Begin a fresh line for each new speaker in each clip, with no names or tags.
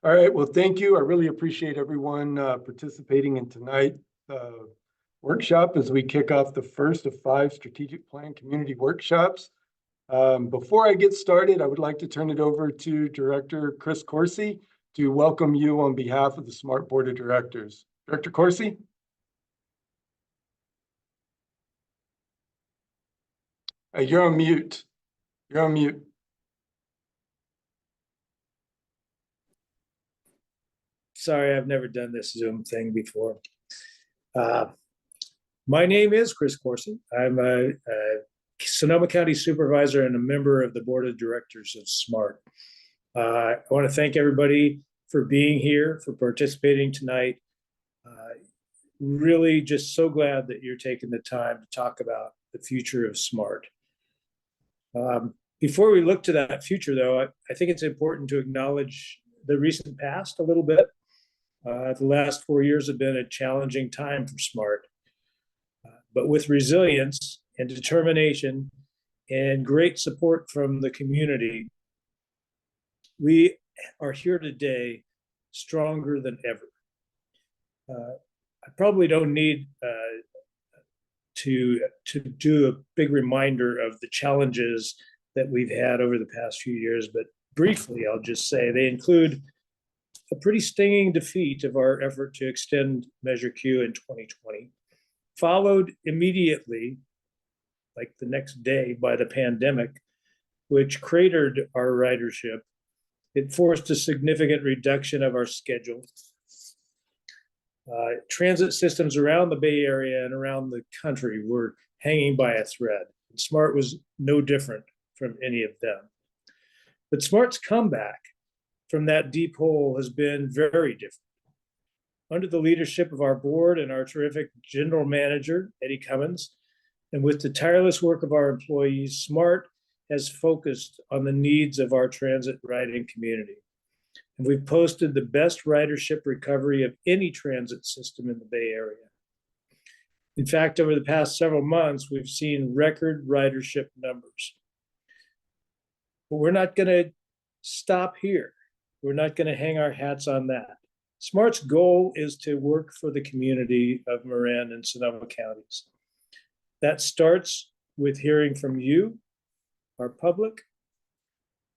All right, well, thank you. I really appreciate everyone participating in tonight's workshop as we kick off the first of 5 strategic plan community workshops. Before I get started, I would like to turn it over to Director Chris Coursey to welcome you on behalf of the SMART Board of Directors. Director Coursey? You're on mute. You're on mute.
Sorry, I've never done this Zoom thing before. My name is Chris Coursey. I'm a Sonoma County Supervisor and a member of the Board of Directors of SMART. I want to thank everybody for being here, for participating tonight. Really just so glad that you're taking the time to talk about the future of SMART. Before we look to that future, though, I think it's important to acknowledge the recent past a little bit. The last 4 years have been a challenging time for SMART. But with resilience and determination and great support from the community, we are here today stronger than ever. I probably don't need to do a big reminder of the challenges that we've had over the past few years, but briefly, I'll just say they include a pretty stinging defeat of our effort to extend Measure Q in 2020, followed immediately, like the next day, by the pandemic, which cratered our ridership. It forced a significant reduction of our schedule. Transit systems around the Bay Area and around the country were hanging by a thread. And SMART was no different from any of them. But SMART's comeback from that deep hole has been very different. Under the leadership of our board and our terrific general manager, Eddy Cumins, and with the tireless work of our employees, SMART has focused on the needs of our transit riding community. And we've posted the best ridership recovery of any transit system in the Bay Area. In fact, over the past several months, we've seen record ridership numbers. But we're not going to stop here. We're not going to hang our hats on that. SMART's goal is to work for the community of Marin and Sonoma counties. That starts with hearing from you, our public.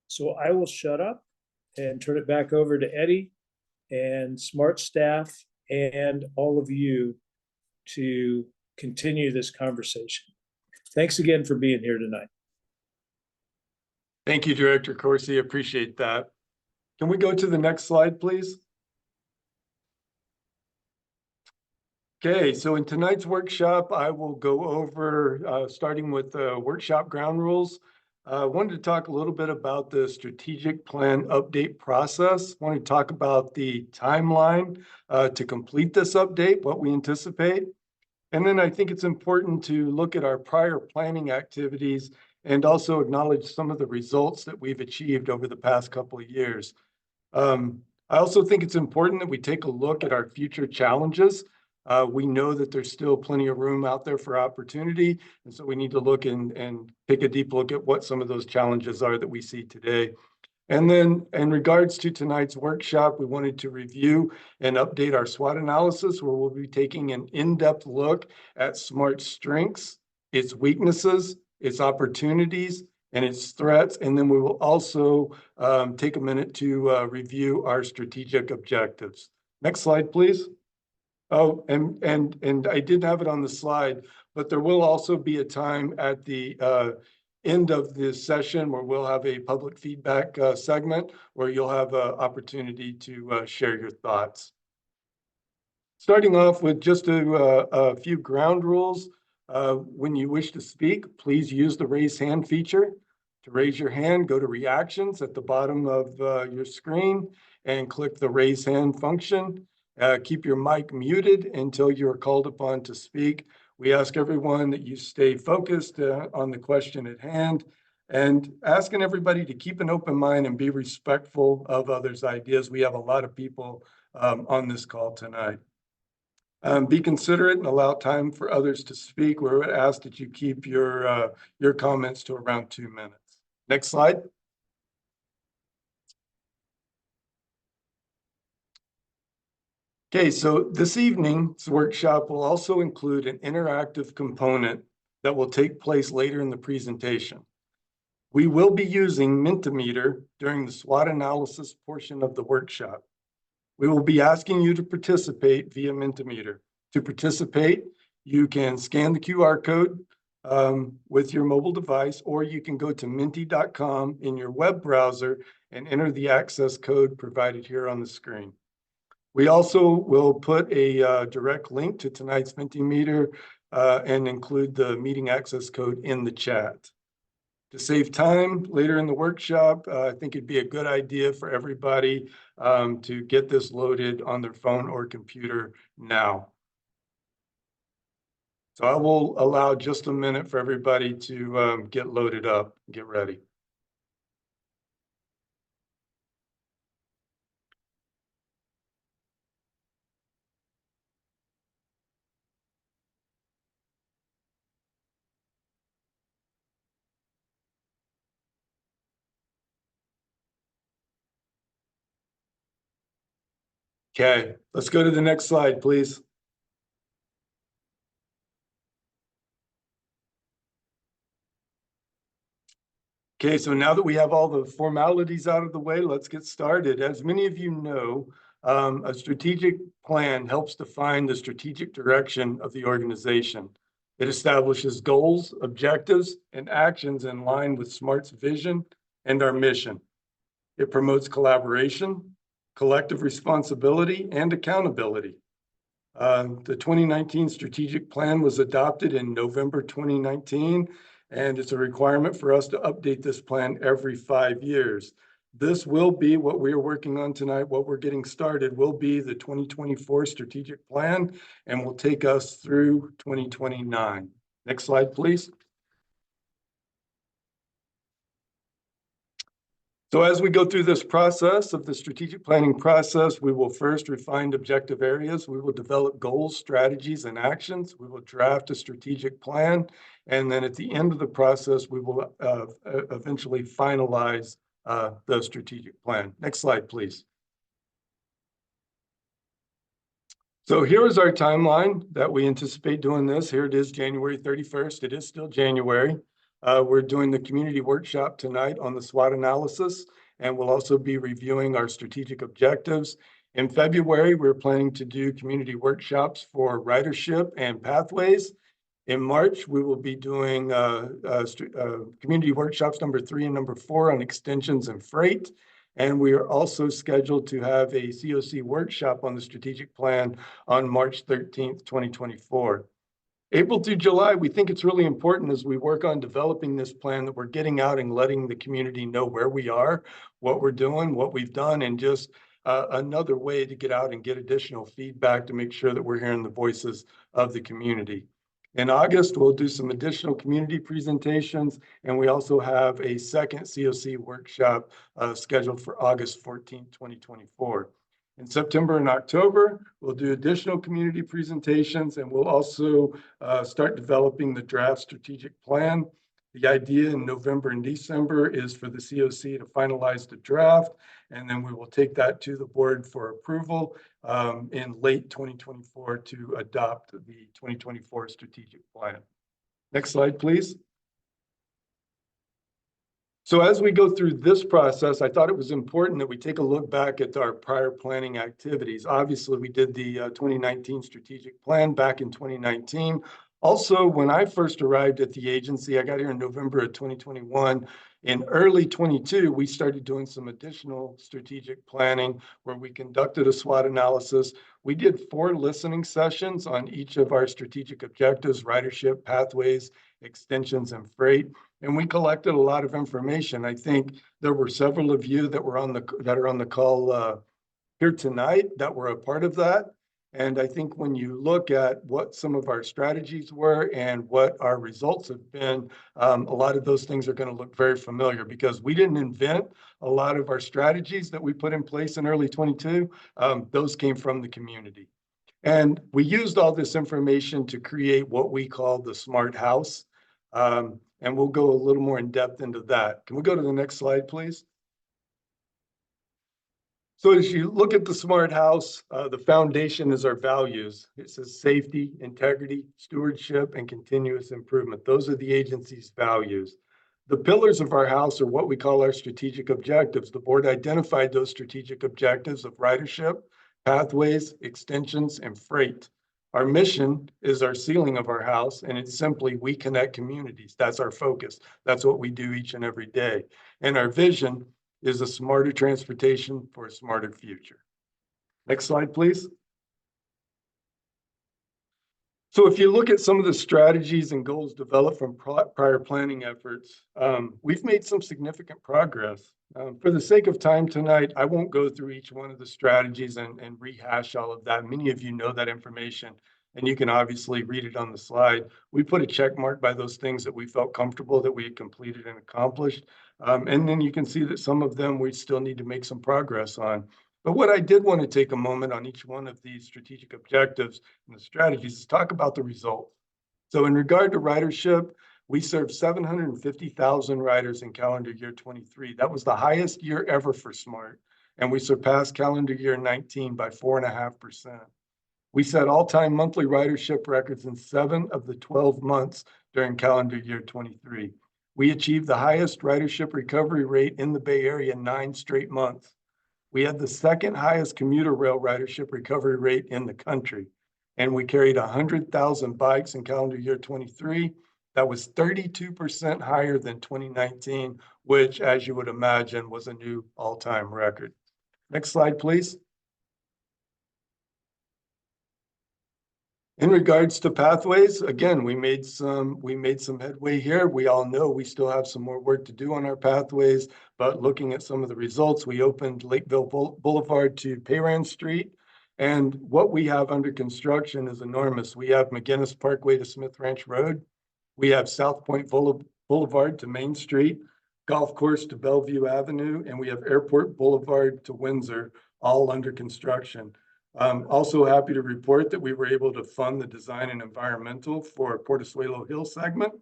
So I will shut up and turn it back over to Eddy and SMART staff and all of you to continue this conversation. Thanks again for being here tonight.
Thank you, Director Coursey. Appreciate that. Can we go to the next slide, please? Okay, so in tonight's workshop, I will go over, starting with the workshop ground rules. I wanted to talk a little bit about the strategic plan update process. I wanted to talk about the timeline to complete this update, what we anticipate. And then I think it's important to look at our prior planning activities and also acknowledge some of the results that we've achieved over the past couple of years. I also think it's important that we take a look at our future challenges. We know that there's still plenty of room out there for opportunity, and so we need to look and take a deep look at what some of those challenges are that we see today. And then in regards to tonight's workshop, we wanted to review and update our SWOT analysis, where we'll be taking an in-depth look at SMART's strengths, its weaknesses, its opportunities, and its threats. And then we will also take a minute to review our strategic objectives. Next slide, please. Oh, and I didn't have it on the slide, but there will also be a time at the end of this session where we'll have a public feedback segment where you'll have an opportunity to share your thoughts. Starting off with just a few ground rules. When you wish to speak, please use the raise hand feature. To raise your hand, go to reactions at the bottom of your screen and click the raise hand function. Keep your mic muted until you're called upon to speak. We ask everyone that you stay focused on the question at hand, and asking everybody to keep an open mind and be respectful of others' ideas. We have a lot of people on this call tonight. Be considerate and allow time for others to speak. We would ask that you keep your comments to around 2 minutes. Next slide. Okay, so this evening's workshop will also include an interactive component that will take place later in the presentation. We will be using Mentimeter during the SWOT analysis portion of the workshop. We will be asking you to participate via Mentimeter. To participate, you can scan the QR code with your mobile device, or you can go to menti.com in your web browser and enter the access code provided here on the screen. We also will put a direct link to tonight's Mentimeter and include the meeting access code in the chat. To save time later in the workshop, I think it'd be a good idea for everybody to get this loaded on their phone or computer now. So I will allow just a minute for everybody to get loaded up, get ready. Okay, let's go to the next slide, please. Okay, so now that we have all the formalities out of the way, let's get started. As many of you know, a strategic plan helps define the strategic direction of the organization. It establishes goals, objectives, and actions in line with SMART's vision and our mission. It promotes collaboration, collective responsibility, and accountability. The 2019 strategic plan was adopted in November 2019, and it's a requirement for us to update this plan every 5 years. This will be what we are working on tonight. What we're getting started will be the 2024 strategic plan, and will take us through 2029. Next slide, please. So as we go through this process of the strategic planning process, we will first refine objective areas. We will develop goals, strategies, and actions. We will draft a strategic plan. And then at the end of the process, we will eventually finalize the strategic plan. Next slide, please. So here is our timeline that we anticipate doing this. Here it is, January 31st. It is still January. We're doing the community workshop tonight on the SWOT analysis, and we'll also be reviewing our strategic objectives. In February, we're planning to do community workshops for ridership and pathways. In March, we will be doing community workshops number 3 and number 4 on extensions and freight. And we are also scheduled to have a COC workshop on the strategic plan on March 13th, 2024. April through July, we think it's really important as we work on developing this plan that we're getting out and letting the community know where we are, what we're doing, what we've done, and just another way to get out and get additional feedback to make sure that we're hearing the voices of the community. In August, we'll do some additional community presentations, and we also have a second COC workshop scheduled for August 14th, 2024. In September and October, we'll do additional community presentations, and we'll also start developing the draft strategic plan. The idea in November and December is for the COC to finalize the draft, and then we will take that to the board for approval in late 2024 to adopt the 2024 strategic plan. Next slide, please. So as we go through this process, I thought it was important that we take a look back at our prior planning activities. Obviously, we did the 2019 strategic plan back in 2019. Also, when I first arrived at the agency, I got here in November of 2021. In early 22, we started doing some additional strategic planning where we conducted a SWOT analysis. We did 4 listening sessions on each of our strategic objectives: ridership, pathways, extensions, and freight. And we collected a lot of information. I think there were several of you that are on the call here tonight that were a part of that. And I think when you look at what some of our strategies were and what our results have been, a lot of those things are going to look very familiar, because we didn't invent a lot of our strategies that we put in place in early 22. Those came from the community. And we used all this information to create what we call the Smart House. And we'll go a little more in depth into that. Can we go to the next slide, please? So as you look at the smart house, the foundation is our values. It says safety, integrity, stewardship, and continuous improvement. Those are the agency's values. The pillars of our house are what we call our strategic objectives. The board identified those strategic objectives of ridership, pathways, extensions, and freight. Our mission is our ceiling of our house, and it's simply we connect communities. That's our focus. That's what we do each and every day. And our vision is a smarter transportation for a smarter future. Next slide, please. So if you look at some of the strategies and goals developed from prior planning efforts, we've made some significant progress. For the sake of time tonight, I won't go through each one of the strategies and rehash all of that. Many of you know that information, and you can obviously read it on the slide. We put a check mark by those things that we felt comfortable that we had completed and accomplished. And then you can see that some of them we still need to make some progress on. But what I did want to take a moment on each one of these strategic objectives and the strategies is talk about the results. So in regard to ridership, we served 750,000 riders in calendar year 23. That was the highest year ever for SMART, and we surpassed calendar year 19 by 4.5%. We set all-time monthly ridership records in 7 of the 12 months during calendar year 23. We achieved the highest ridership recovery rate in the Bay Area in 9 straight months. We had the second highest commuter rail ridership recovery rate in the country, and we carried 100,000 bikes in calendar year 23. That was 32% higher than 2019, which, as you would imagine, was a new all-time record. Next slide, please. In regards to pathways, again, we made some headway here. We all know we still have some more work to do on our pathways, but looking at some of the results, we opened Lakeville Boulevard to Payran Street, and what we have under construction is enormous. We have McGinnis Parkway to Smith Ranch Road. We have South Point Boulevard to Main Street, Golf Course to Bellevue Avenue, and we have Airport Boulevard to Windsor, all under construction. I'm also happy to report that we were able to fund the design and environmental for Portezuelo Hill segment.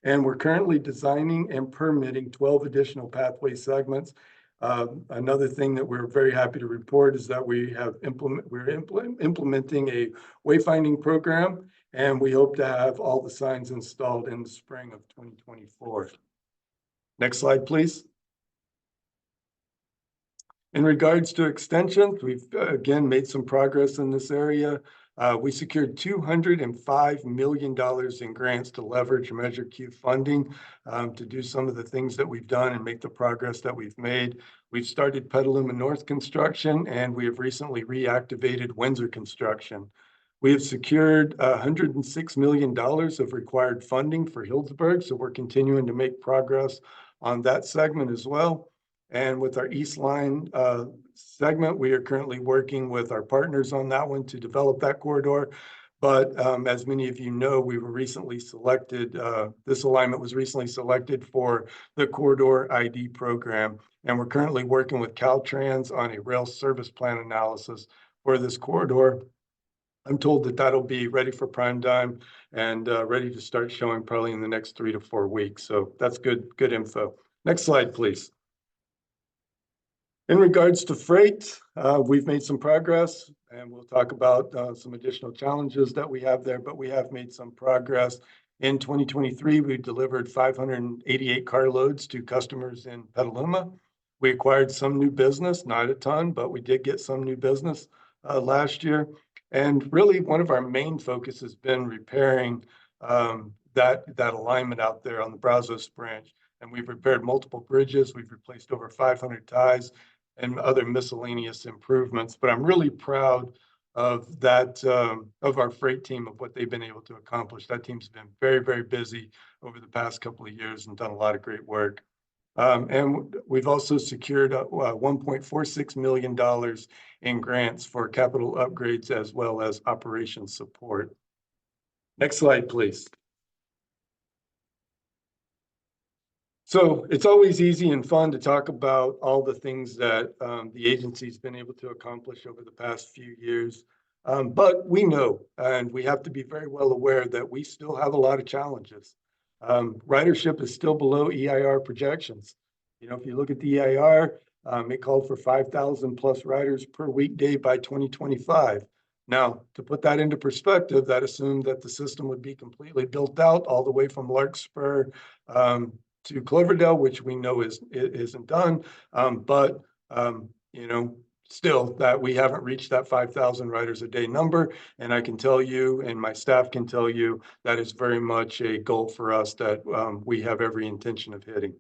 And we're currently designing and permitting 12 additional pathway segments. Another thing that we're very happy to report is that we're implementing a wayfinding program, and we hope to have all the signs installed in the spring of 2024. Next slide, please. In regards to extensions, we've again made some progress in this area. We secured $205 million in grants to leverage Measure Q funding to do some of the things that we've done and make the progress that we've made. We've started Petaluma North construction, and we have recently reactivated Windsor construction. We have secured $106 million of required funding for Healdsburg, so we're continuing to make progress on that segment as well. And with our East Line segment, we are currently working with our partners on that one to develop that corridor. But as many of you know, we were recently selected, this alignment was recently selected for the Corridor ID program. And we're currently working with Caltrans on a rail service plan analysis for this corridor. I'm told that that'll be ready for prime time and ready to start showing probably in the next 3 to 4 weeks. So that's good info. Next slide, please. In regards to freight, we've made some progress, and we'll talk about some additional challenges that we have there, but we have made some progress. In 2023, we delivered 588 carloads to customers in Petaluma. We acquired some new business, not a ton, but we did get some new business last year. And really, one of our main focus has been repairing that alignment out there on the Brazos branch. And we've repaired multiple bridges. We've replaced over 500 ties and other miscellaneous improvements. But I'm really proud of that, of our freight team, of what they've been able to accomplish. That team's been very, very busy over the past couple of years and done a lot of great work. And we've also secured $1.46 million in grants for capital upgrades as well as operations support. Next slide, please. So it's always easy and fun to talk about all the things that the agency's been able to accomplish over the past few years. But we know, and we have to be very well aware that we still have a lot of challenges. Ridership is still below EIR projections. You know, if you look at the EIR, It called for 5,000 plus riders per weekday by 2025. Now, to put that into perspective, that assumed that the system would be completely built out all the way from Larkspur to Cloverdale, which we know isn't done. But you know, still that we haven't reached that 5,000 riders a day number. And I can tell you, and my staff can tell you, that is very much a goal for us that we have every intention of hitting.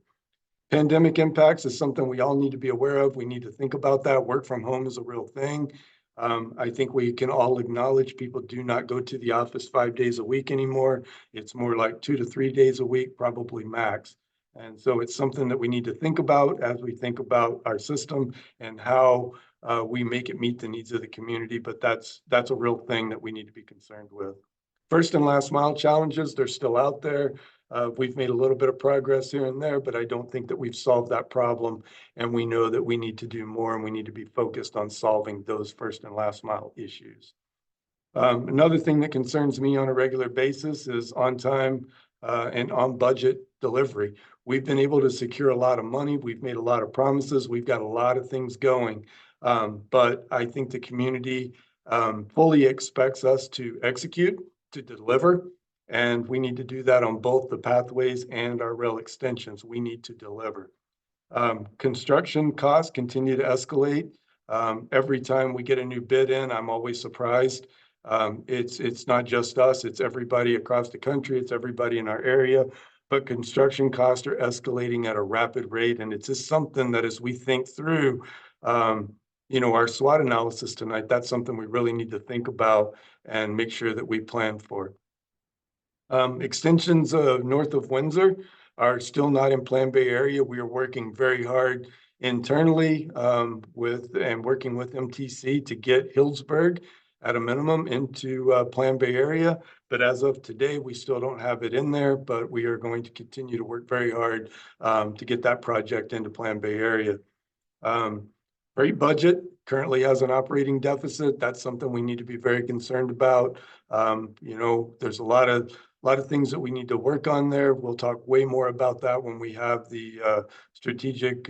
Pandemic impacts is something we all need to be aware of. We need to think about that. Work from home is a real thing. I think we can all acknowledge people do not go to the office 5 days a week anymore. It's more like 2 to 3 days a week, probably max. And so it's something that we need to think about as we think about our system and how we make it meet the needs of the community. But that's a real thing that we need to be concerned with. First and last mile challenges, they're still out there. We've made a little bit of progress here and there, but I don't think that we've solved that problem. And we know that we need to do more, and we need to be focused on solving those first and last mile issues. Another thing that concerns me on a regular basis is on time and on budget delivery. We've been able to secure a lot of money. We've made a lot of promises. We've got a lot of things going. But I think the community fully expects us to execute, to deliver. And we need to do that on both the pathways and our rail extensions. We need to deliver. Construction costs continue to escalate. Every time we get a new bid in, I'm always surprised. It's not just us, it's everybody across the country, it's everybody in our area. But construction costs are escalating at a rapid rate. And it's just something that as we think through, our SWOT analysis tonight, that's something we really need to think about and make sure that we plan for. Extensions north of Windsor are still not in Plan Bay area. We are working very hard internally working with MTC to get Hillsburg at a minimum into Plan Bay area. But as of today, we still don't have it in there, but we are going to continue to work very hard to get that project into Plan Bay area. Freight budget currently has an operating deficit. That's something we need to be very concerned about. There's a lot of things that we need to work on there. We'll talk way more about that when we have the strategic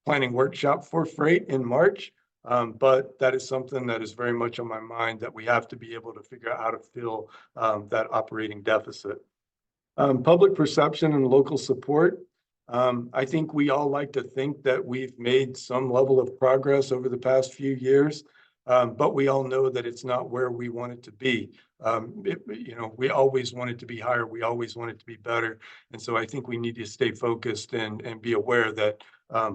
planning workshop for freight in March. But that is something that is very much on my mind, that we have to be able to figure out how to fill that operating deficit. Public perception and local support. I think we all like to think that we've made some level of progress over the past few years, but we all know that it's not where we want it to be. We always want it to be higher. We always want it to be better. And so I think we need to stay focused and be aware that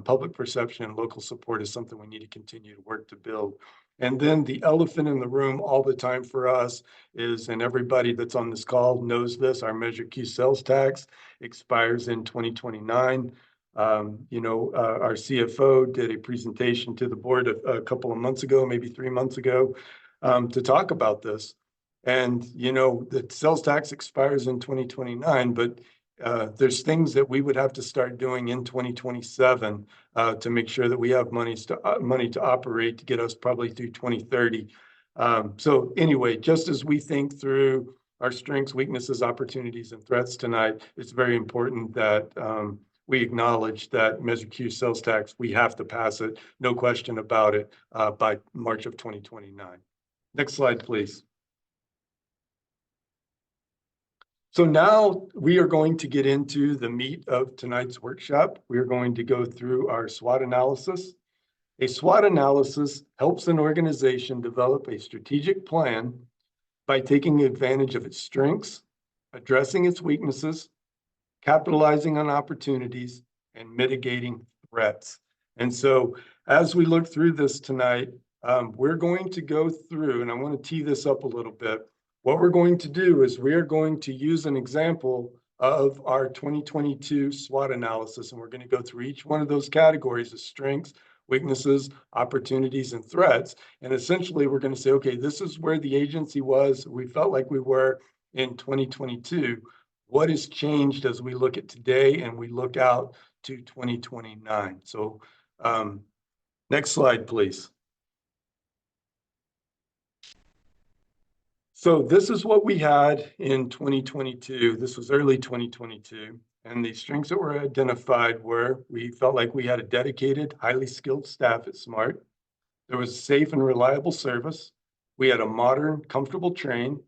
public perception and local support is something we need to continue to work to build. And then the elephant in the room all the time for us is, and everybody that's on this call knows this, our Measure Q sales tax expires in 2029. Our CFO did a presentation to the board a couple of months ago, maybe 3 months ago, to talk about this. And, the sales tax expires in 2029, but there's things that we would have to start doing in 2027 to make sure that we have money to operate to get us probably through 2030. So anyway, just as we think through our strengths, weaknesses, opportunities, and threats tonight, it's very important that we acknowledge that Measure Q sales tax, we have to pass it, no question about it, by March of 2029. Next slide, please. So now we are going to get into the meat of tonight's workshop. We are going to go through our SWOT analysis. A SWOT analysis helps an organization develop a strategic plan by taking advantage of its strengths, addressing its weaknesses, capitalizing on opportunities, and mitigating threats. And so as we look through this tonight, we're going to go through, and I want to tee this up a little bit. What we're going to do is we are going to use an example of our 2022 SWOT analysis, and we're going to go through each one of those categories of strengths, weaknesses, opportunities, and threats. And essentially, we're going to say, okay, this is where the agency was. We felt like we were in 2022. What has changed as we look at today and we look out to 2029? So next slide, please. So this is what we had in 2022. This was early 2022. And the strengths that were identified were, we felt like we had a dedicated, highly skilled staff at SMART. There was safe and reliable service. We had a modern, comfortable train.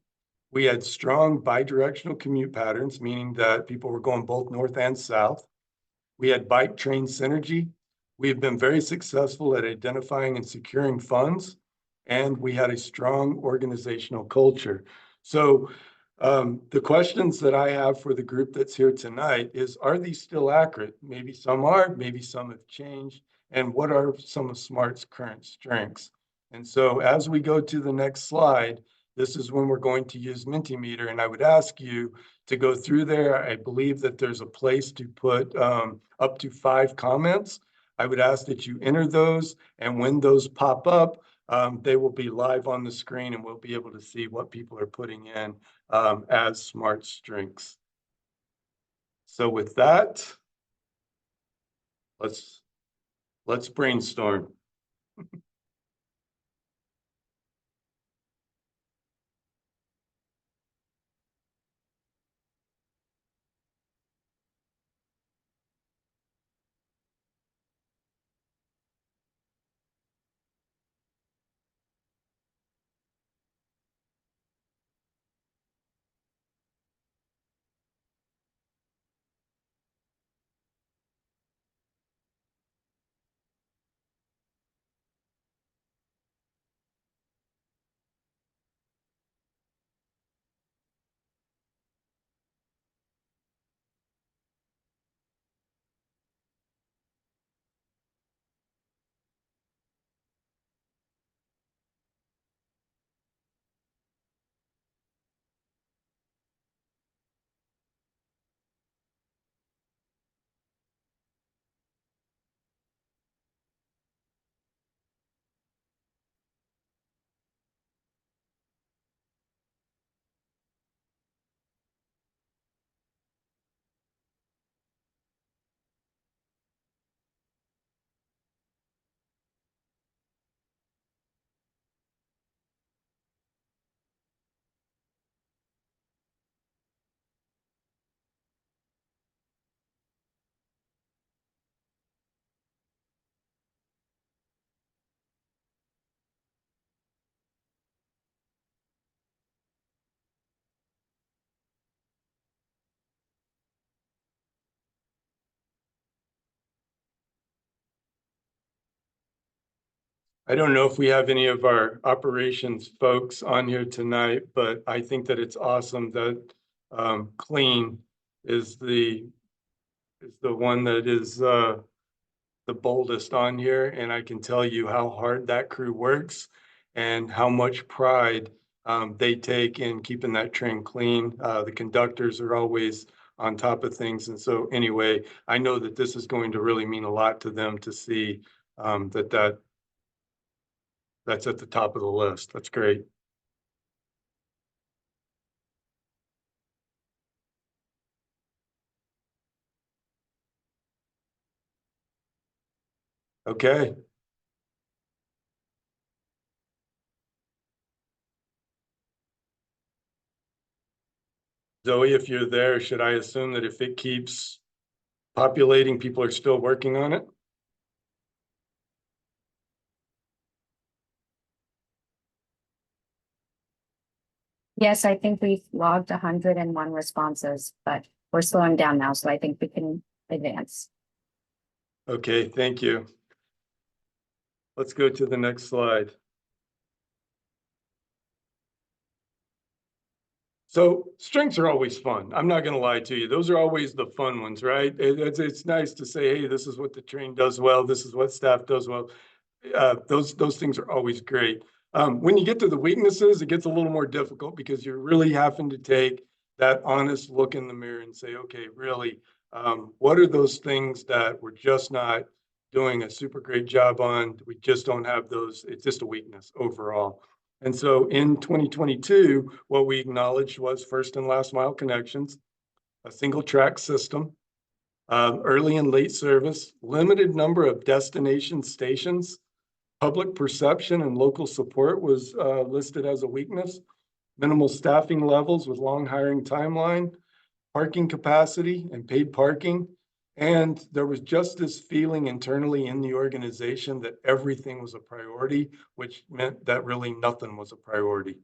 We had strong bidirectional commute patterns, meaning that people were going both north and south. We had bike train synergy. We have been very successful at identifying and securing funds, and we had a strong organizational culture. So the questions that I have for the group that's here tonight is, are these still accurate? Maybe some are, maybe some have changed. And what are some of SMART's current strengths? And so as we go to the next slide, this is when we're going to use Mentimeter. And I would ask you to go through there. I believe that there's a place to put up to 5 comments. I would ask that you enter those. And when those pop up, they will be live on the screen and we'll be able to see what people are putting in as SMART strengths. So with that, let's brainstorm. I don't know if we have any of our operations folks on here tonight, but I think that it's awesome that clean is the one that is the boldest on here. And I can tell you how hard that crew works and how much pride they take in keeping that train clean. The conductors are always on top of things. And so anyway, I know that this is going to really mean a lot to them to see that's at the top of the list. That's great. Okay. Zoe, if you're there, should I assume that if it keeps populating, people are still working on it?
Yes, I think we've logged 101 responses, but we're slowing down now, so I think we can advance.
Okay, thank you. Let's go to the next slide. So strengths are always fun. I'm not going to lie to you. Those are always the fun ones, right? It's nice to say, hey, this is what the train does well. This is what staff does well. Those things are always great. When you get to the weaknesses, it gets a little more difficult because you're really having to take that honest look in the mirror and say, okay, really, what are those things that we're just not doing a super great job on? We just don't have those. It's just a weakness overall. And so in 2022, what we acknowledged was first and last mile connections, a single track system, early and late service, limited number of destination stations, public perception and local support was listed as a weakness, minimal staffing levels with long hiring timeline, parking capacity and paid parking. And there was just this feeling internally in the organization that everything was a priority, which meant that really nothing was a priority.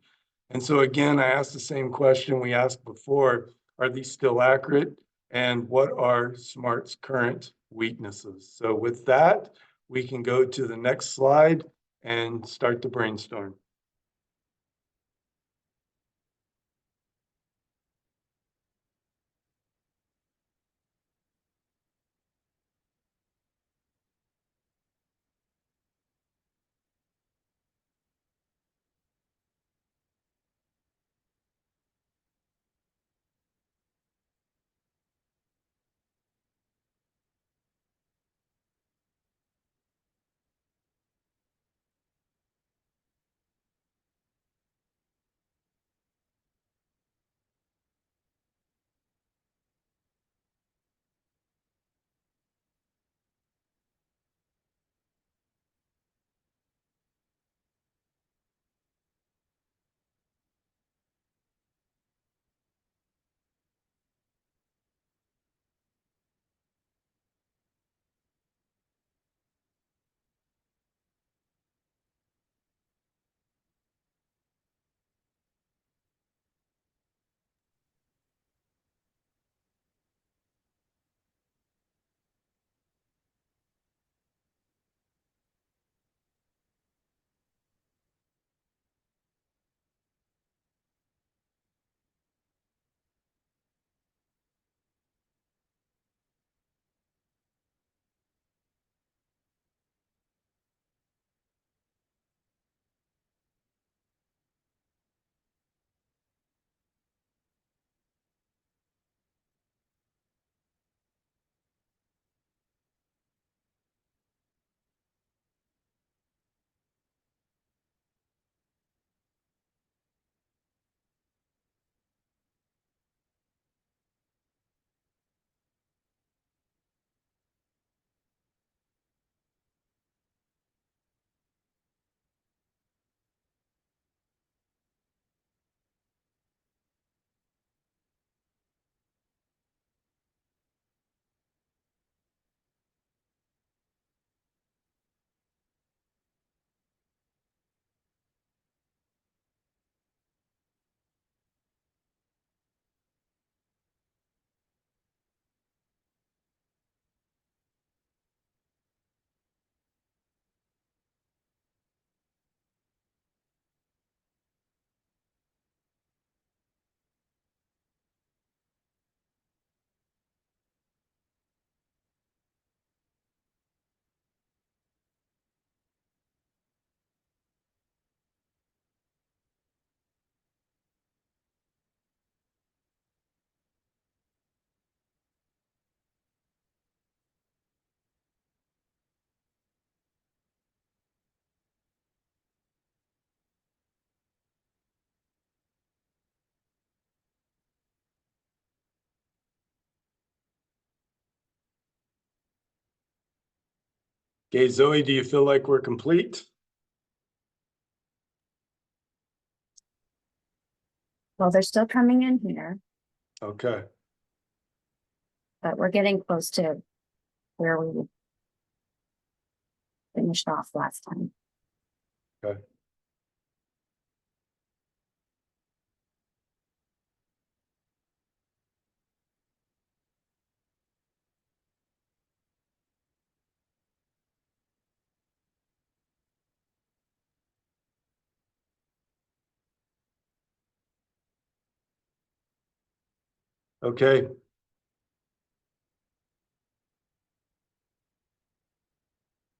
And so again, I asked the same question we asked before, are these still accurate? And what are SMART's current weaknesses? So with that, we can go to the next slide and start the brainstorm. Okay, Zoe, do you feel like we're complete?
Well, they're still coming in here,
Okay,
but we're getting close to where we finished off last time.
okay. Okay.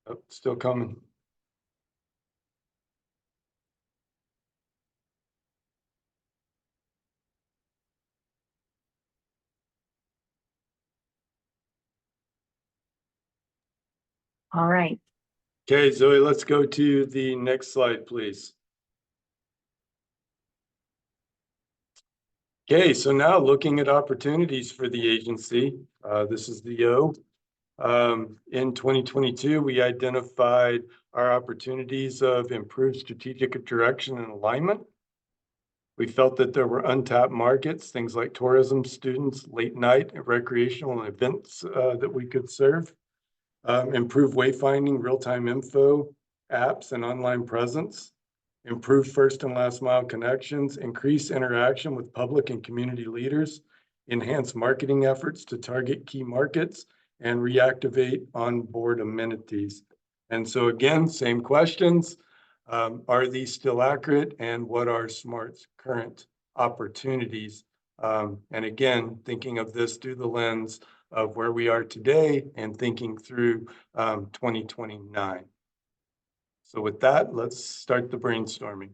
Oh, still coming.
All right.
Okay, Zoe, let's go to the next slide, please. Okay, so now looking at opportunities for the agency, this is the O. In 2022, we identified our opportunities of improved strategic direction and alignment. We felt that there were untapped markets, things like tourism, students, late night, and recreational and events that we could serve. Improve wayfinding, real-time info, apps, and online presence. Improve first and last mile connections, increase interaction with public and community leaders, enhance marketing efforts to target key markets, and reactivate onboard amenities. And so again, same questions. Are these still accurate, and what are SMART's current opportunities? And again, thinking of this through the lens of where we are today and thinking through 2029. So with that, let's start the brainstorming.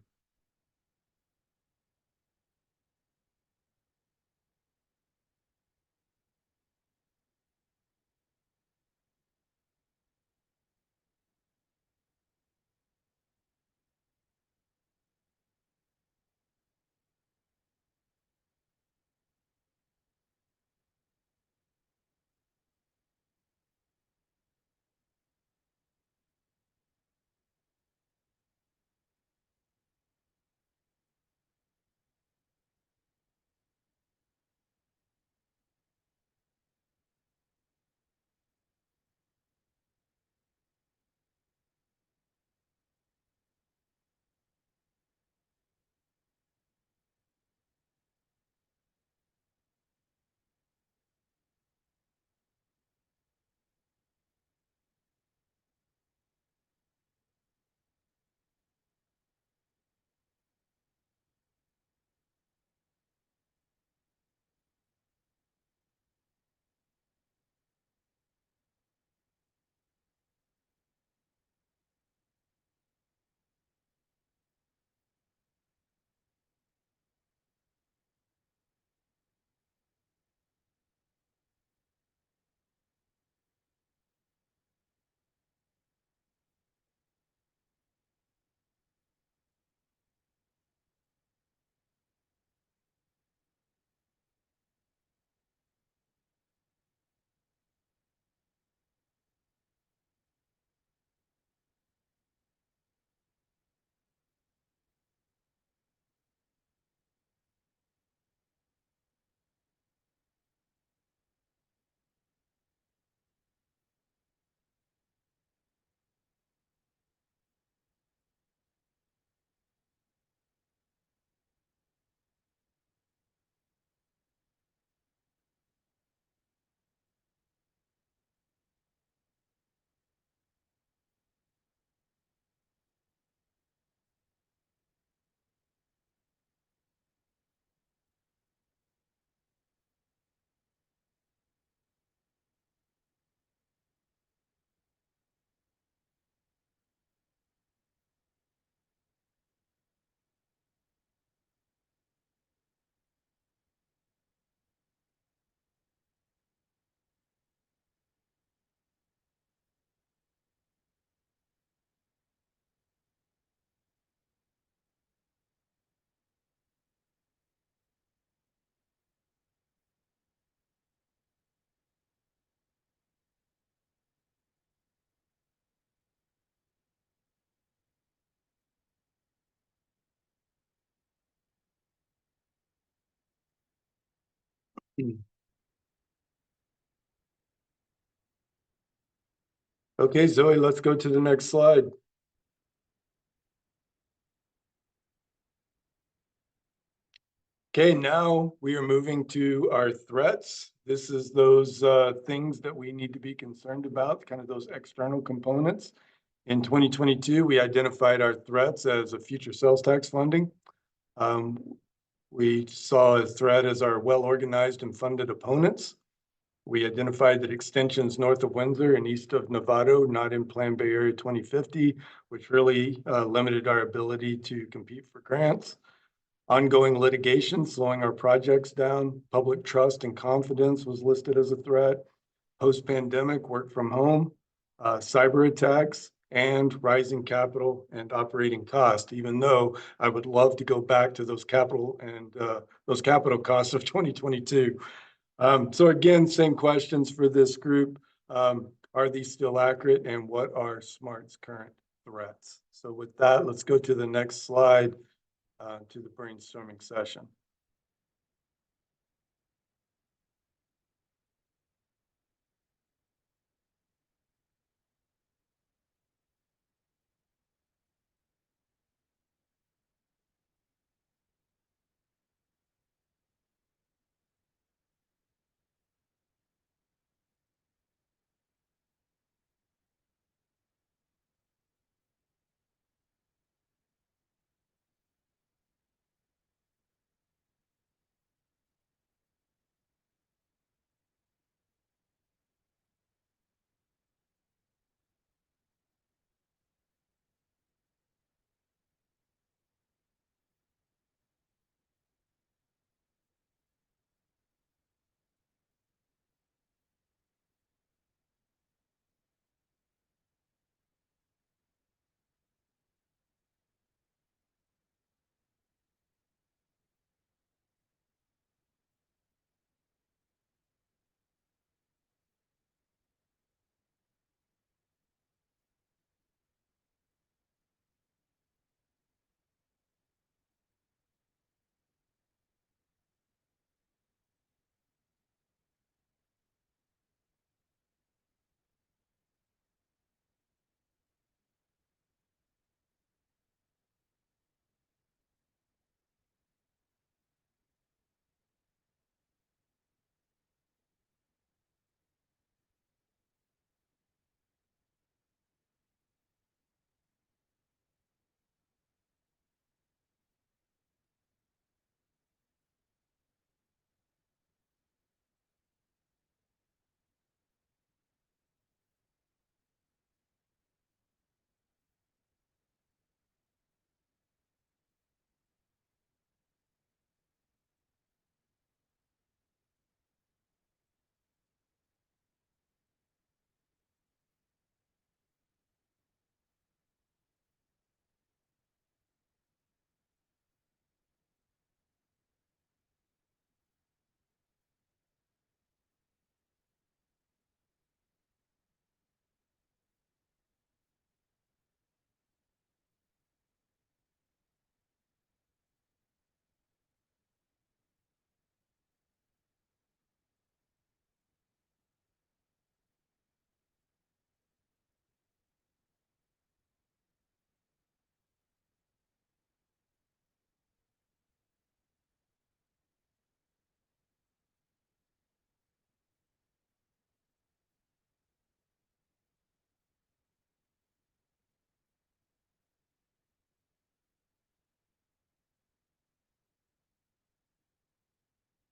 Okay, Zoe, let's go to the next slide. Okay, now we are moving to our threats. This is those things that we need to be concerned about, kind of those external components. In 2022, we identified our threats as a future sales tax funding. We saw a threat as our well-organized and funded opponents. We identified that extensions north of Windsor and east of Novato, not in Plan Bay Area 2050, which really limited our ability to compete for grants. Ongoing litigation, slowing our projects down. Public trust and confidence was listed as a threat. Post-pandemic, work from home, cyber attacks, and rising capital and operating costs, even though I would love to go back to those capital costs of 2022. So again, same questions for this group. Are these still accurate, and what are SMART's current threats? So with that, let's go to the next slide. to the brainstorming session.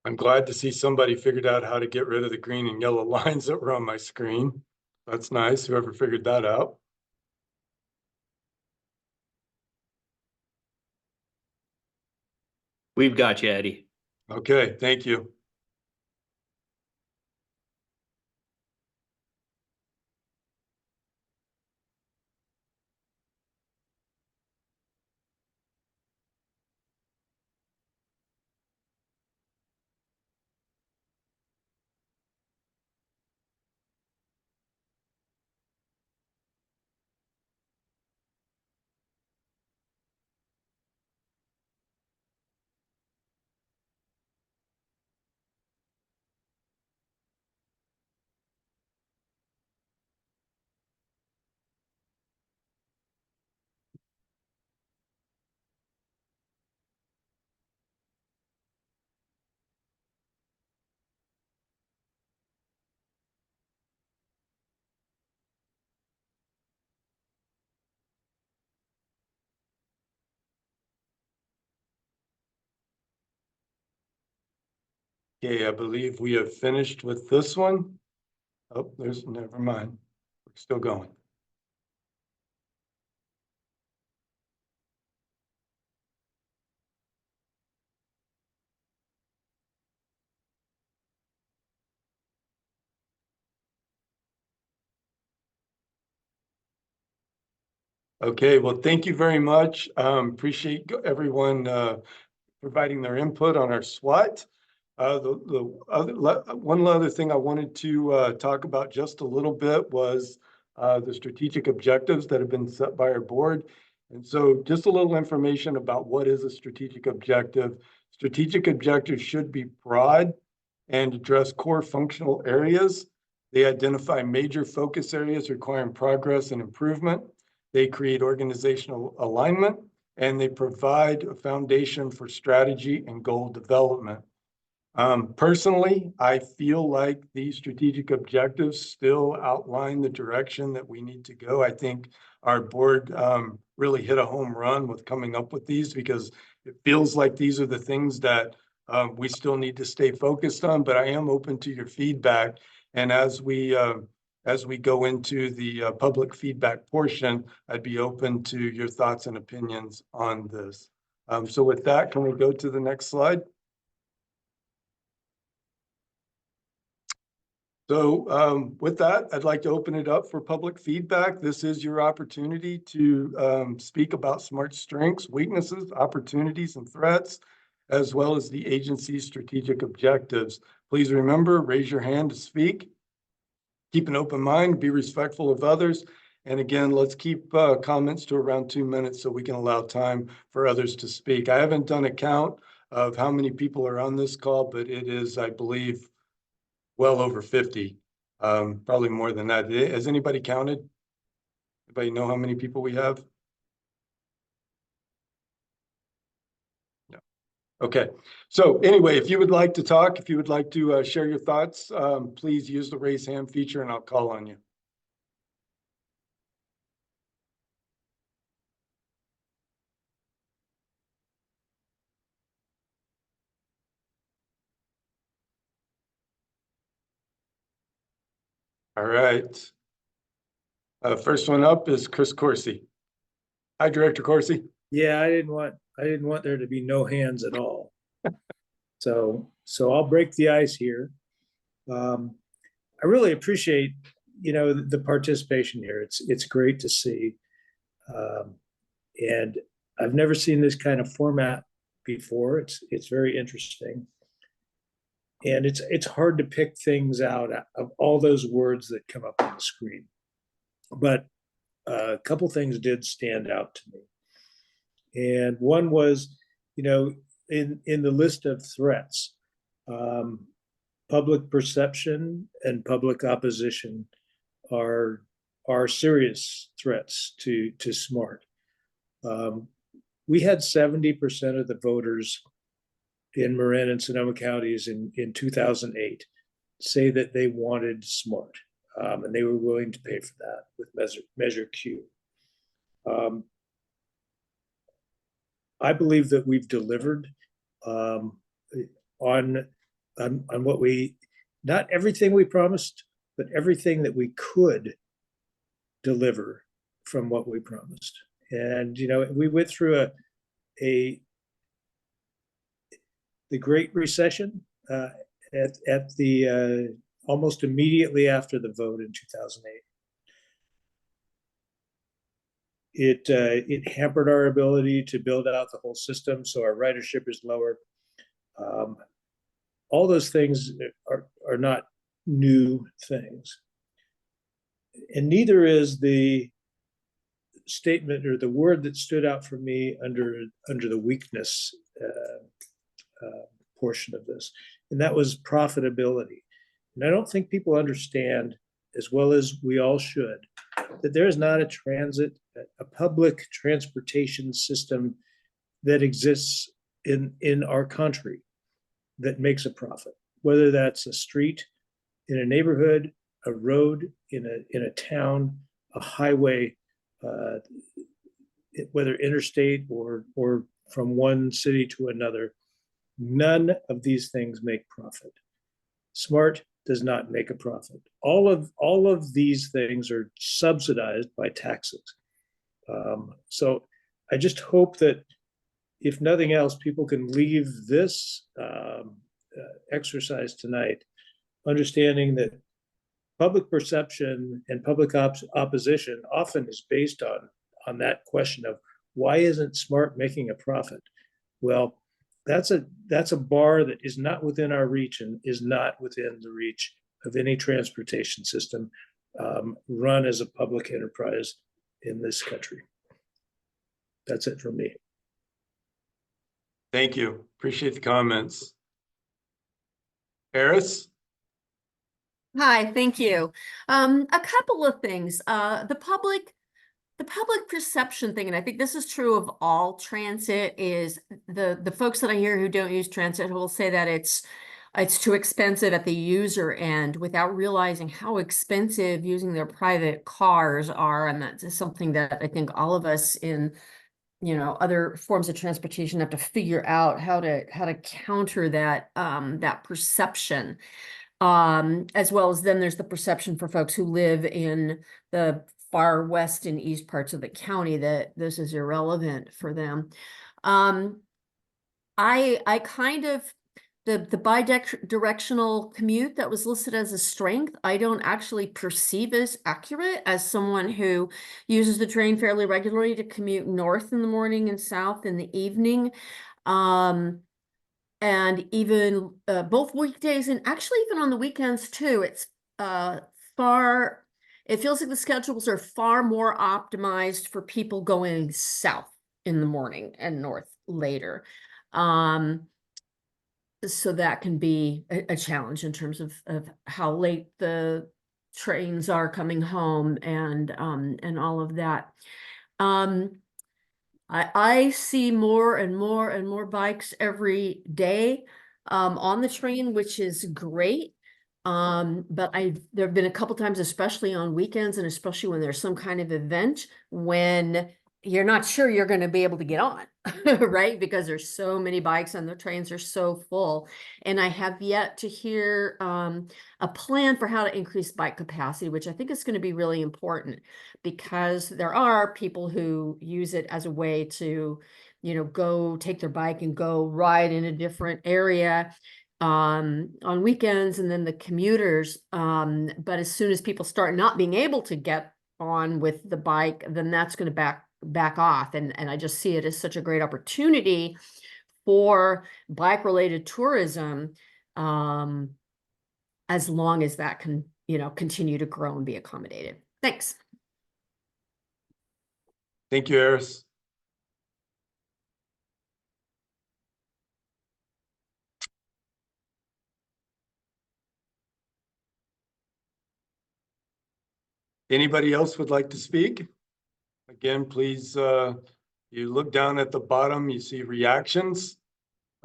I'm glad to see somebody figured out how to get rid of the green and yellow lines that were on my screen. That's nice, whoever figured that out.
We've got you, Eddie.
Okay, thank you. Okay, I believe we have finished with this one. Oh, never mind. We're still going. Okay, well, thank you very much. Appreciate everyone providing their input on our SWOT. One other thing I wanted to talk about just a little bit was the strategic objectives that have been set by our board. And so just a little information about what is a strategic objective. Strategic objectives should be broad and address core functional areas. They identify major focus areas requiring progress and improvement. They create organizational alignment, and they provide a foundation for strategy and goal development. Personally, I feel like these strategic objectives still outline the direction that we need to go. I think our board really hit a home run with coming up with these, because it feels like these are the things that we still need to stay focused on, but I am open to your feedback. And as we go into the public feedback portion, I'd be open to your thoughts and opinions on this. So with that, can we go to the next slide? So with that, I'd like to open it up for public feedback. This is your opportunity to speak about SMART's strengths, weaknesses, opportunities, and threats, as well as the agency's strategic objectives. Please remember, raise your hand to speak. Keep an open mind, be respectful of others. And again, let's keep comments to around 2 minutes so we can allow time for others to speak. I haven't done a count of how many people are on this call, but it is, I believe, well over 50, probably more than that. Has anybody counted? Anybody know how many people we have? No. Okay. So anyway, if you would like to talk, if you would like to share your thoughts, please use the raise hand feature and I'll call on you. All right. First one up is Chris Corsi. Hi, Director Corsi.
Yeah, I didn't want there to be no hands at all. So I'll break the ice here. I really appreciate, the participation here. It's great to see. And I've never seen this kind of format before. It's very interesting. And it's hard to pick things out of all those words that come up on the screen. But a couple things did stand out to me. And one was, in the list of threats, public perception and public opposition are serious threats to SMART. We had 70% of the voters in Marin and Sonoma counties in 2008 say that they wanted SMART, and they were willing to pay for that with Measure Q. I believe that we've delivered on what not everything we promised, but everything that we could deliver from what we promised. And we went through the Great Recession at the almost immediately after the vote in 2008. It hampered our ability to build out the whole system, so our ridership is lower. All those things are not new things, and neither is the statement or the word that stood out for me under the weakness portion of this, and that was profitability. And I don't think people understand, as well as we all should, that there is not a public transportation system that exists in our country that makes a profit, whether that's a street in a neighborhood, a road in a town, a highway, whether interstate or from one city to another. None of these things make profit. SMART does not make a profit. All of these things are subsidized by taxes. So I just hope that, if nothing else, people can leave this exercise tonight understanding that public perception and public opposition often is based on that question of, why isn't SMART making a profit? Well, that's a bar that is not within our reach and is not within the reach of any transportation system run as a public enterprise in this country. That's it from me.
Thank you. Appreciate the comments. Eris?
Hi, thank you. A couple of things. The public perception thing, and I think this is true of all transit, is the folks that I hear who don't use transit will say that it's too expensive at the user end without realizing how expensive using their private cars are. And that's something that I think all of us in, other forms of transportation have to figure out how to counter that, that perception. As well as then there's the perception for folks who live in the far west and east parts of the county that this is irrelevant for them. I kind of, the bi-directional commute that was listed as a strength, I don't actually perceive as accurate as someone who uses the train fairly regularly to commute north in the morning and south in the evening. And even both weekdays and actually even on the weekends too, it's it feels like the schedules are far more optimized for people going south in the morning and north later. So that can be a challenge in terms of how late the trains are coming home and all of that. I see more and more and more bikes every day on the train, which is great. But there have been a couple times, especially on weekends and especially when there's some kind of event, when you're not sure you're going to be able to get on, right? Because there's so many bikes and the trains are so full. And I have yet to hear a plan for how to increase bike capacity, which I think is going to be really important because there are people who use it as a way to, go take their bike and go ride in a different area on weekends, and then the commuters. But as soon as people start not being able to get on with the bike, then that's going to back off. And I just see it as such a great opportunity for bike related tourism, as long as that can, continue to grow and be accommodated. Thanks.
Thank you, Eris. Anybody else would like to speak? Again, please, you look down at the bottom, you see reactions.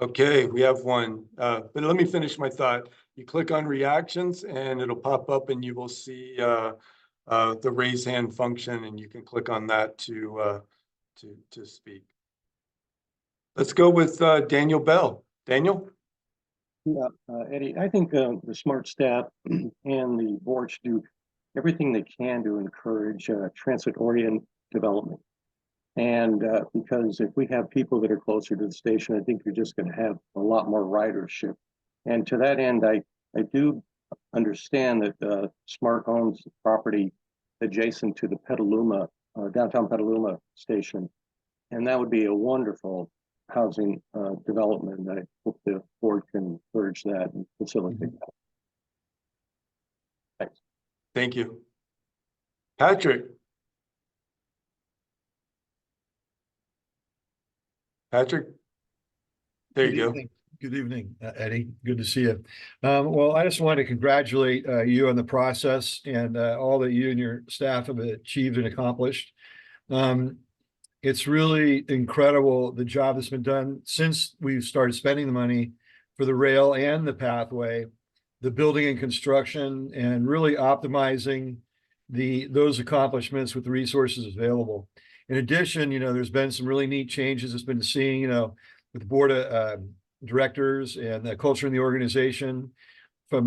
Okay, we have one, but let me finish my thought. You click on reactions and it'll pop up and you will see the raise hand function, and you can click on that to speak. Let's go with Daniel Bell. Daniel?
Yeah, Eddie, I think the SMART staff and the board should do everything they can to encourage transit-oriented development. And because if we have people that are closer to the station, I think you're just going to have a lot more ridership. And to that end, I do understand that SMART owns the property adjacent to the Petaluma, downtown Petaluma station. And that would be a wonderful housing development. I hope the board can encourage that and facilitate that. Thanks.
Thank you. Patrick? Patrick? There you go.
Good evening, Eddie. Good to see you. Well, I just wanted to congratulate you on the process and all that you and your staff have achieved and accomplished. It's really incredible the job that's been done since we've started spending the money for the rail and the pathway, the building and construction, and really optimizing those accomplishments with the resources available. In addition, there's been some really neat changes it's been seeing, with the board of directors and the culture in the organization from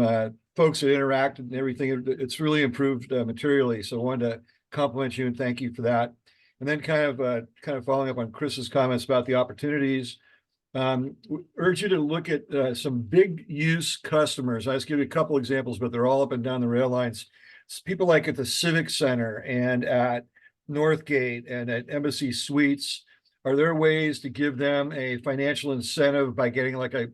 folks that interact and everything. It's really improved materially. So I wanted to compliment you and thank you for that. And then kind of following up on Chris's comments about the opportunities, urge you to look at some big use customers. I just give you a couple examples, but they're all up and down the rail lines. It's people like at the Civic Center and at Northgate and at Embassy Suites. Are there ways to give them a financial incentive by getting like a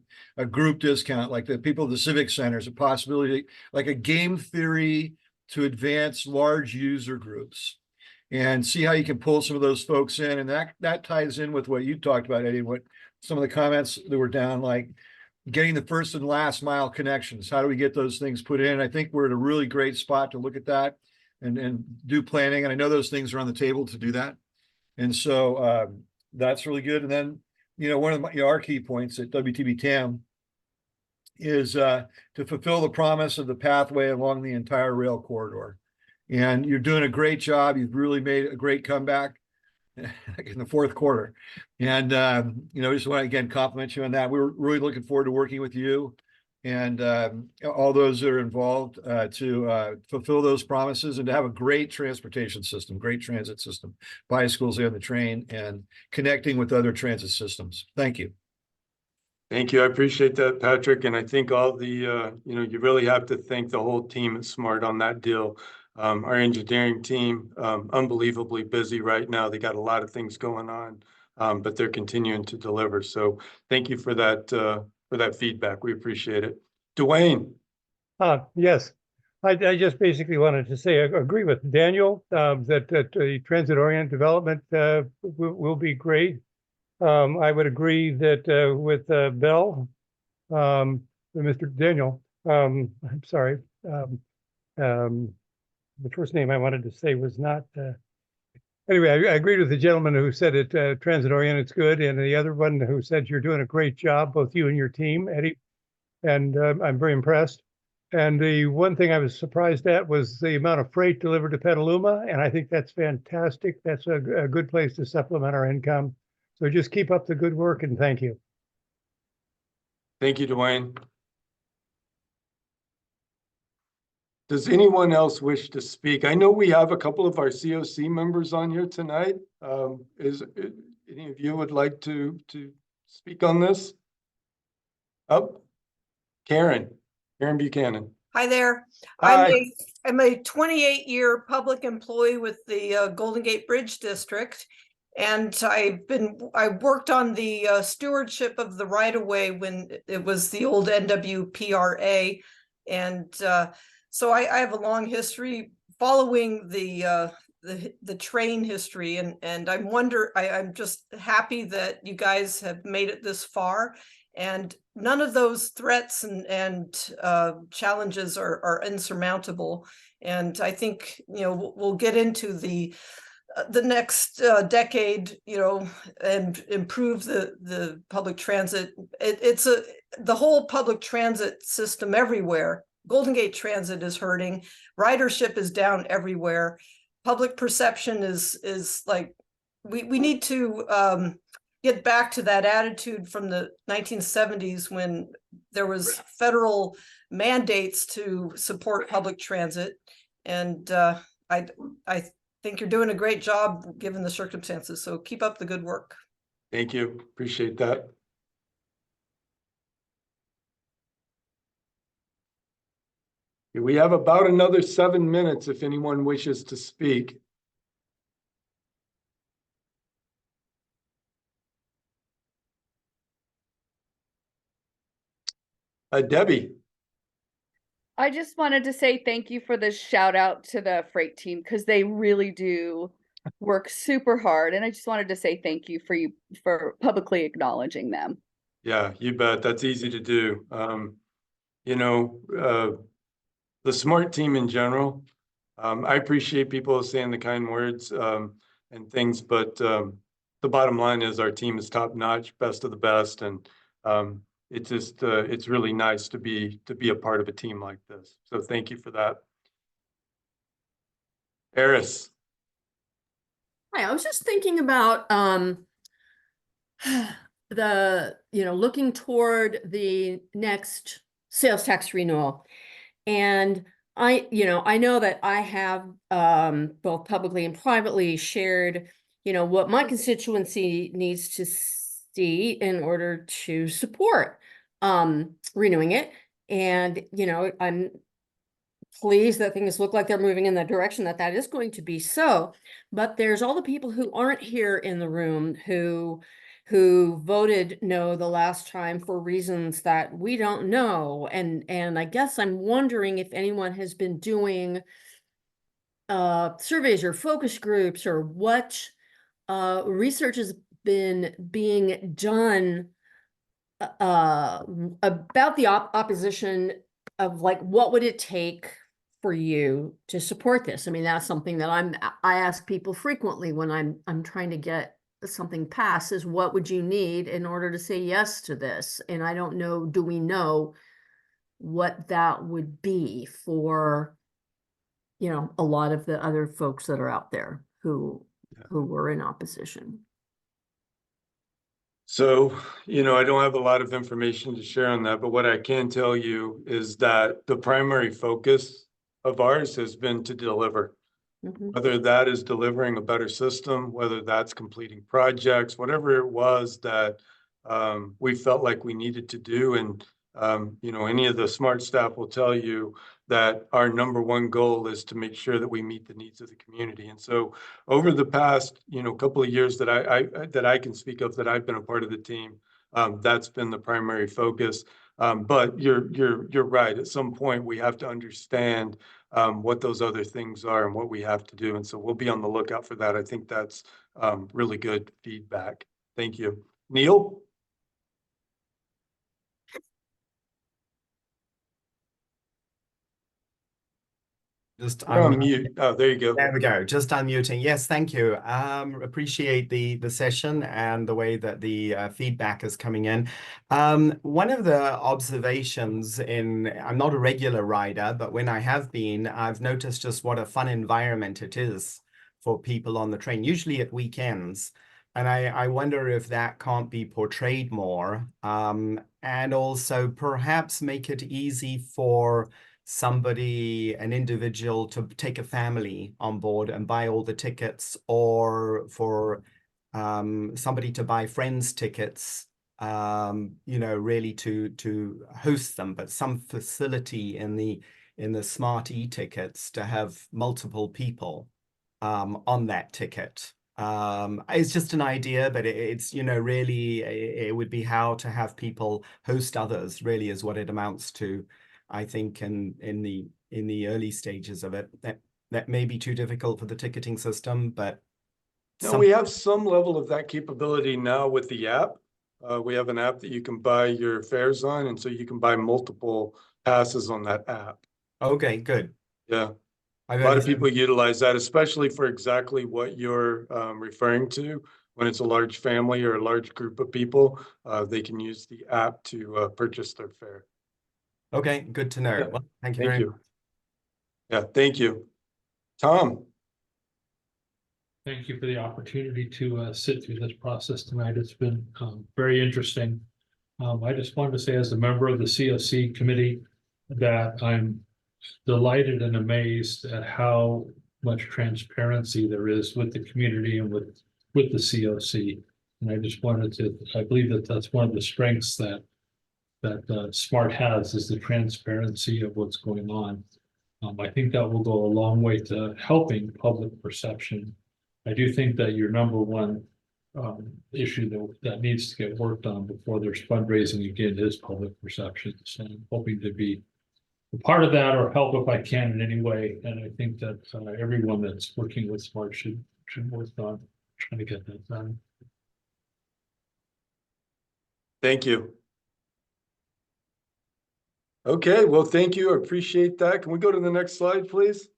group discount, like the people of the Civic Centers, a possibility, like a game theory to advance large user groups? and see how you can pull some of those folks in. And that ties in with what you talked about, Eddie, what some of the comments that were down, like getting the first and last mile connections. How do we get those things put in? I think we're at a really great spot to look at that and do planning. And I know those things are on the table to do that. And so that's really good. And then, one of our key points at WTB TAM is to fulfill the promise of the pathway along the entire rail corridor. And you're doing a great job. You've really made a great comeback in the fourth quarter. And, just want to, again, compliment you on that. We're really looking forward to working with you and all those that are involved to fulfill those promises and to have a great transportation system, great transit system, bicycles and the train, and connecting with other transit systems. Thank you.
Thank you. I appreciate that, Patrick. And I think all the, you really have to thank the whole team at SMART on that deal. Our engineering team, unbelievably busy right now. They got a lot of things going on, but they're continuing to deliver. So thank you for that feedback. We appreciate it. Dwayne.
Yes, I just basically wanted to say, I agree with Daniel, that the transit-oriented development will be great. I would agree that with Bell, Mr. Daniel, I'm sorry, the first name I wanted to say was not, anyway, I agreed with the gentleman who said it transit-oriented is good, and the other one who said you're doing a great job, both you and your team, Eddie, and I'm very impressed. And the one thing I was surprised at was the amount of freight delivered to Petaluma, and I think that's fantastic. That's a good place to supplement our income. So just keep up the good work, and thank you.
Thank you, Dwayne. Does anyone else wish to speak? I know we have a couple of our COC members on here tonight. Is any of you would like to speak on this? Oh, Karen Buchanan.
Hi there.
Hi.
I'm a 28-year public employee with the Golden Gate Bridge District, and I worked on the stewardship of the right-of-way when it was the old NWPRA, and so I have a long history following the train history, and I'm just happy that you guys have made it this far. And none of those threats and challenges are insurmountable. And I think, we'll get into the next decade, and improve the public transit. The whole public transit system everywhere. Golden Gate Transit is hurting. Ridership is down everywhere. Public perception is like, we need to get back to that attitude from the 1970s when there was federal mandates to support public transit. And I think you're doing a great job given the circumstances. So keep up the good work.
Thank you. Appreciate that. We have about another 7 minutes if anyone wishes to speak. Debbie.
I just wanted to say thank you for the shout out to the freight team, because they really do work super hard. And I just wanted to say thank you for publicly acknowledging them.
Yeah, you bet. That's easy to do. The SMART team in general, I appreciate people saying the kind words and things, but the bottom line is our team is top notch, best of the best. And it's really nice to be a part of a team like this. So thank you for that. Eris.
Hi, I was just thinking about looking toward the next sales tax renewal. And I know that I have both publicly and privately shared, what my constituency needs to see in order to support renewing it. And, I'm pleased that things look like they're moving in the direction that is going to be so. But there's all the people who aren't here in the room who voted no the last time for reasons that we don't know. And I guess I'm wondering if anyone has been doing surveys or focus groups, or what research has been being done about the opposition, of like, what would it take for you to support this? I mean, that's something that I ask people frequently when I'm trying to get something passed, is what would you need in order to say yes to this? And I don't know, do we know what that would be for, you know, a lot of the other folks that are out there who were in opposition?
So, you know, I don't have a lot of information to share on that, but what I can tell you is that the primary focus of ours has been to deliver.
Mhm.
Whether that is delivering a better system, whether that's completing projects, whatever it was that we felt like we needed to do. And, you know, any of the smart staff will tell you that our number one goal is to make sure that we meet the needs of the community. And so over the past, you know, couple of years that I can speak of, that I've been a part of the team, that's been the primary focus. But you're right. At some point, we have to understand what those other things are and what we have to do. And so we'll be on the lookout for that. I think that's really good feedback. Thank you. Neil?
Just
You're on mute. Oh, there you go.
There we go. Just unmuting. Yes, thank you. Appreciate the session and the way that the feedback is coming in. One of the observations I'm not a regular rider, but when I have been, I've noticed just what a fun environment it is for people on the train, usually at weekends. And I wonder if that can't be portrayed more, and also perhaps make it easy for somebody, an individual, to take a family on board and buy all the tickets, or for somebody to buy friends tickets, you know, really to host them, but some facility in the smart e-tickets to have multiple people on that ticket. It's just an idea, but it's, you know, really it would be how to have people host others, really, is what it amounts to. I think in the early stages of it, that may be too difficult for the ticketing system, but
No, we have some level of that capability now with the app. We have an app that you can buy your fares on, and so you can buy multiple passes on that app.
Okay, good.
Yeah. A lot of people utilize that, especially for exactly what you're referring to. When it's a large family or a large group of people, they can use the app to purchase their fare.
Okay, good to know.
Yeah.
Well, thank you very much.
Yeah, thank you. Tom?
Thank you for the opportunity to sit through this process tonight. It's been very interesting. I just wanted to say, as a member of the COC committee, that I'm delighted and amazed at how much transparency there is with the community and with the COC. And I just wanted to, I believe that that's one of the strengths that SMART has, is the transparency of what's going on. I think that will go a long way to helping public perception. I do think that your number one issue that needs to get worked on before there's fundraising again is public perception. So I'm hoping to be a part of that, or help if I can in any way. And I think that everyone that's working with SMART should work on trying to get that done.
Thank you. Okay, well, thank you. I appreciate that. Can we go to the next slide, please?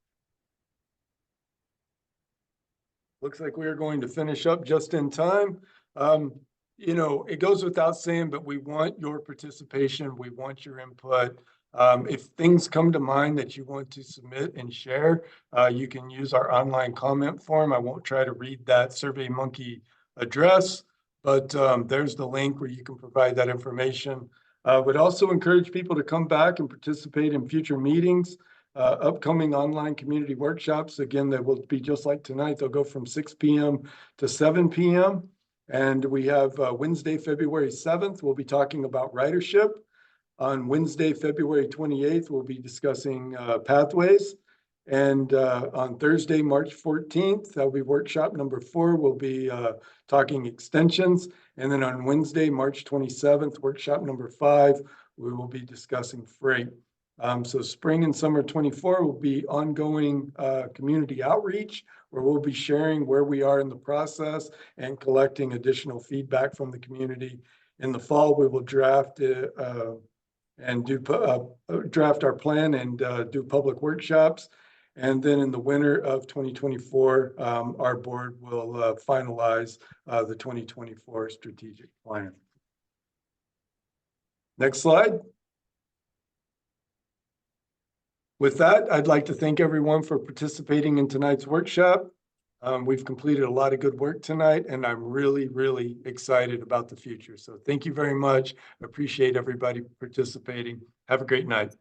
Looks like we are going to finish up just in time. You know, it goes without saying, but we want your participation. We want your input. If things come to mind that you want to submit and share, you can use our online comment form. I won't try to read that SurveyMonkey address, but there's the link where you can provide that information. Would also encourage people to come back and participate in future meetings, upcoming online community workshops. Again, they will be just like tonight. They'll go from 6 p.m. to 7 p.m. And we have Wednesday, February 7th, we'll be talking about ridership. On Wednesday, February 28th, we'll be discussing pathways. And on Thursday, March 14th, that'll be workshop number 4. We'll be talking extensions. And then on Wednesday, March 27th, workshop number 5, we will be discussing freight. So spring and summer 24 will be ongoing community outreach, where we'll be sharing where we are in the process and collecting additional feedback from the community. In the fall, we will draft and draft our plan and do public workshops. And then in the winter of 2024, our board will finalize the 2024 strategic plan. Next slide. With that, I'd like to thank everyone for participating in tonight's workshop. We've completed a lot of good work tonight, and I'm really, really excited about the future. So thank you very much. I appreciate everybody participating. Have a great night.